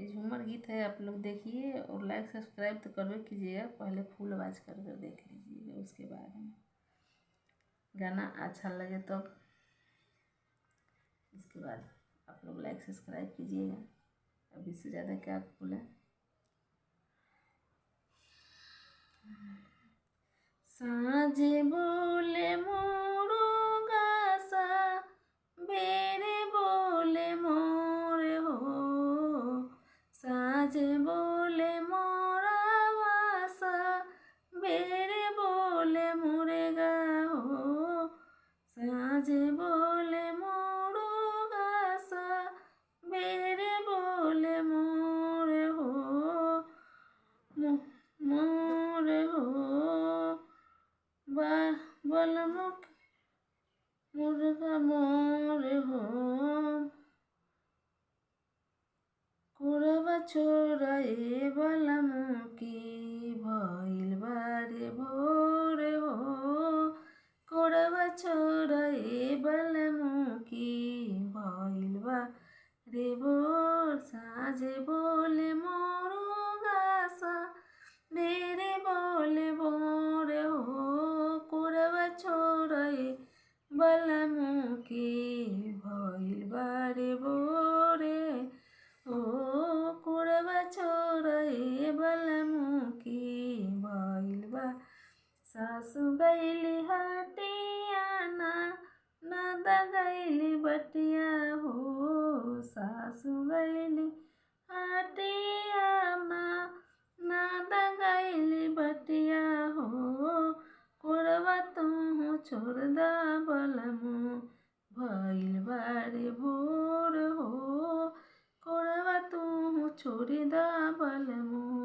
ये झूमर गीत है, आप लोग देखिए और लाइक सब्सक्राइब तो करवे कीजिएगा। पहले फुल आवाज़ कर देख लीजिएगा, उसके बाद में गाना अच्छा लगे तो इसके बाद आप लोग लाइक सब्सक्राइब कीजिएगा। अभी से ज़्यादा क्या बोलें। साँझे बोले मोरुगा सा, बेरे बोले मोर हो। साँझे बोले मोरावा सा, बेरे बोले मुर्गा हो। साँझे बोले मोरुगा सा, बेरे बोले मोर हो। मोर हो बलमुख मुर्गा मोर हो। कोरबा छोराए बलमुखी भइल बारे भोर हो। कोरबा छोराए बलमुखी भइल बारे भोर। साँझे बोले मोरुगा सा, बेरे बोले भोर हो। कोरबा छोराए बलमुखी भइल बारे भोरे हो। कोरबा छोराए बलमुखी भइल बा। सासु गइली हटिया ननद गइली बटिया हो। सासु गइली हटिया ननद गइली बटिया हो। कोरबा तू छोड़ दा बलमु भइल बारे भोर हो। कोरबा तू छोड़ दा बलमु